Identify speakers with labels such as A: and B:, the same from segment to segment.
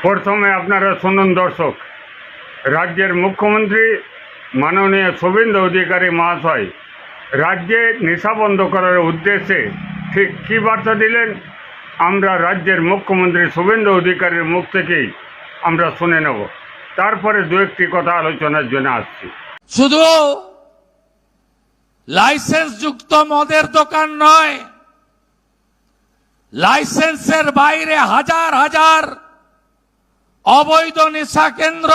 A: প্রথমে আপনারা শুনুন দর্শক, রাজ্যের মুখ্যমন্ত্রী মাননীয় শুভেন্দু অধিকারী মহাশয় রাজ্যে নেশা বন্ধ করার উদ্দেশ্যে ঠিক কী বার্তা দিলেন আমরা রাজ্যের মুখ্যমন্ত্রী শুভেন্দু অধিকারীর মুখ থেকেই আমরা শুনে নেব। তারপরে দু একটি কথা আলোচনার জন্য আসছি।
B: শুধু লাইসেন্সযুক্ত মদের দোকান নয়, লাইসেন্সের বাইরে হাজার হাজার অবৈধ নেশা কেন্দ্র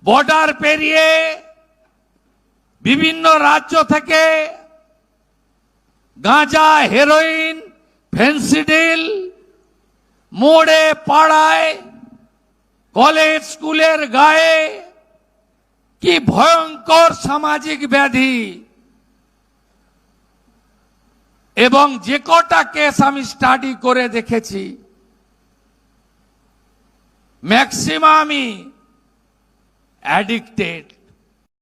B: বর্ডার পেরিয়ে বিভিন্ন রাজ্য থেকে গাঁজা, হেরোইন, ফেন্সিডিল মোড়ে, পাড়ায়, কলেজ, স্কুলের গায়ে, কি ভয়ঙ্কর সামাজিক ব্যাধি। এবং যে কটা কেস আমি স্টাডি করে দেখেছি, ম্যাক্সিমামই অ্যাডিক্টেড।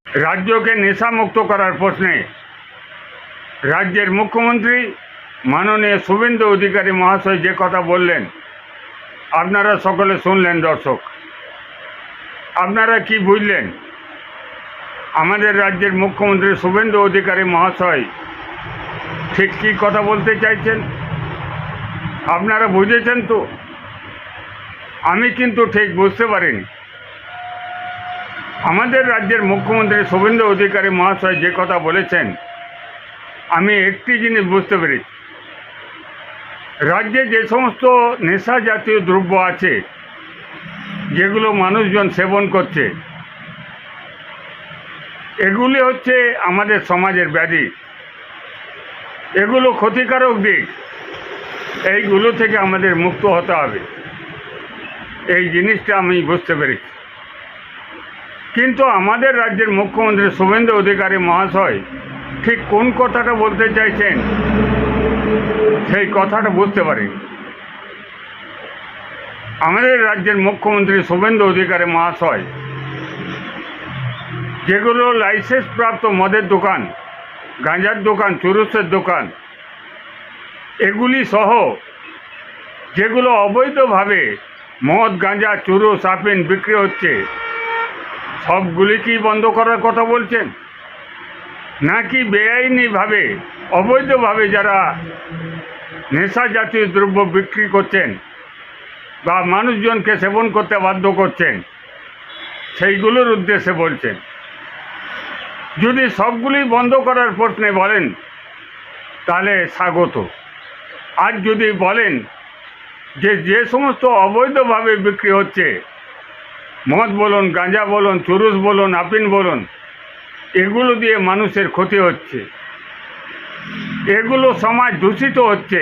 A: রাজ্যকে নেশামুক্ত করার প্রশ্নে রাজ্যের মুখ্যমন্ত্রী মাননীয় শুভেন্দু অধিকারী মহাশয় যে কথা বললেন আপনারা সকলে শুনলেন। দর্শক, আপনারা কি বুঝলেন আমাদের রাজ্যের মুখ্যমন্ত্রী শুভেন্দু অধিকারী মহাশয় ঠিক কী কথা বলতে চাইছেন? আপনারা বুঝেছেন তো? আমি কিন্তু ঠিক বুঝতে পারিনি। আমাদের রাজ্যের মুখ্যমন্ত্রী শুভেন্দু অধিকারী মহাশয় যে কথা বলেছেন আমি একটি জিনিস বুঝতে পেরেছি। রাজ্যে যে সমস্ত নেশা জাতীয় দ্রব্য আছে যেগুলো মানুষজন সেবন করছে, এগুলি হচ্ছে আমাদের সমাজের ব্যাধি, এগুলো ক্ষতিকারক দিক। এইগুলো থেকে আমাদের মুক্ত হতে হবে, এই জিনিসটা আমি বুঝতে পেরেছি। কিন্তু আমাদের রাজ্যের মুখ্যমন্ত্রী শুভেন্দু অধিকারী মহাশয় ঠিক কোন কথাটা বলতে চাইছেন সেই কথাটা বুঝতে পারিনি। আমাদের রাজ্যের মুখ্যমন্ত্রী শুভেন্দু অধিকারী মহাশয় যেগুলো লাইসেন্স প্রাপ্ত মদের দোকান, গাঁজার দোকান, চুরুসের দোকান, এগুলি সহ যেগুলো অবৈধভাবে মদ, গাঁজা, চুরুস, আফিম বিক্রি হচ্ছে সবগুলি কি বন্ধ করার কথা বলছেন? নাকি বেআইনিভাবে অবৈধভাবে যারা নেশা জাতীয় দ্রব্য বিক্রি করছেন বা মানুষজনকে সেবন করতে বাধ্য করছেন সেইগুলোর উদ্দেশ্যে বলছেন? যদি সবগুলি বন্ধ করার প্রশ্নে বলেন তাহলে স্বাগত। আর যদি বলেন যে সমস্ত অবৈধভাবে বিক্রি হচ্ছে, মদ বলুন, গাঁজা বলুন, চুরুস বলুন, আফিম বলুন, এগুলো দিয়ে মানুষের ক্ষতি হচ্ছে, এগুলো সমাজ দূষিত হচ্ছে,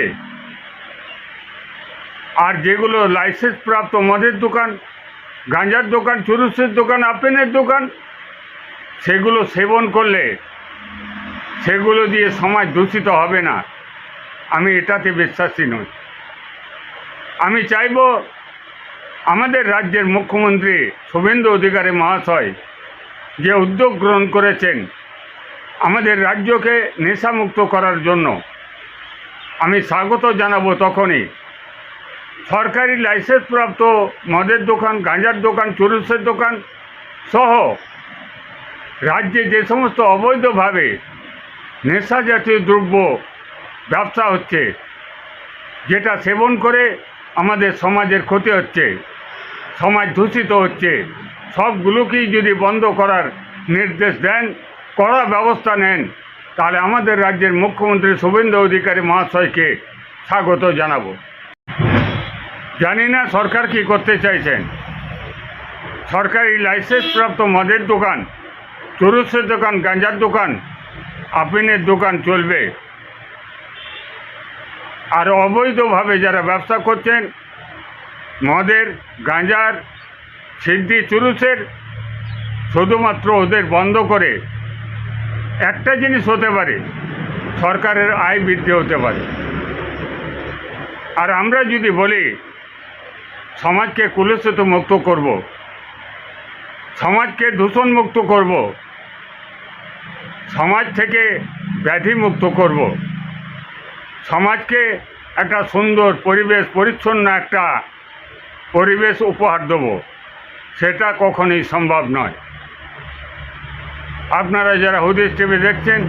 A: আর যেগুলো লাইসেন্স প্রাপ্ত মদের দোকান, গাঁজার দোকান, চুরুসের দোকান, আফিমের দোকান, সেগুলো সেবন করলে সেগুলো দিয়ে সমাজ দূষিত হবে না, আমি এটাতে বিশ্বাসী নই। আমি চাইব আমাদের রাজ্যের মুখ্যমন্ত্রী শুভেন্দু অধিকারী মহাশয় যে উদ্যোগ গ্রহণ করেছেন আমাদের রাজ্যকে নেশামুক্ত করার জন্য, আমি স্বাগত জানাবো তখনই সরকারি লাইসেন্স প্রাপ্ত মদের দোকান, গাঁজার দোকান, চুরুসের দোকান সহ রাজ্যে যে সমস্ত অবৈধভাবে নেশা জাতীয় দ্রব্য ব্যবসা হচ্ছে, যেটা সেবন করে আমাদের সমাজের ক্ষতি হচ্ছে, সমাজ দূষিত হচ্ছে, সবগুলোকেই যদি বন্ধ করার নির্দেশ দেন, কড়া ব্যবস্থা নেন, তাহলে আমাদের রাজ্যের মুখ্যমন্ত্রী শুভেন্দু অধিকারী মহাশয়কে স্বাগত জানাবো। জানি না সরকার কি করতে চাইছেন। সরকারি লাইসেন্স প্রাপ্ত মদের দোকান, চুরুসের দোকান, গাঁজার দোকান, আফিমের দোকান চলবে, আর অবৈধভাবে যারা ব্যবসা করছেন মদের, গাঁজার, সিদ্ধি, চুরুসের, শুধুমাত্র ওদের বন্ধ করে একটা জিনিস হতে পারে, সরকারের আয় বৃদ্ধি হতে পারে। আর আমরা যদি বলি সমাজকে কুলুষিত মুক্ত করব, সমাজকে দূষণ মুক্ত করব, সমাজ থেকে ব্যাধি মুক্ত করব, সমাজকে একটা সুন্দর পরিবেশ পরিচ্ছন্ন একটা পরিবেশ উপহার দেব, সেটা কখনোই সম্ভব নয়। আপনারা যারা হদিস টিভি দেখছেন,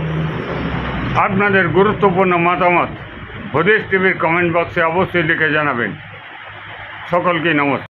A: আপনাদের গুরুত্বপূর্ণ মতামত হদিস টিভির কমেন্ট বক্সে অবশ্যই লিখে জানাবেন। সকলকে নমস্কার।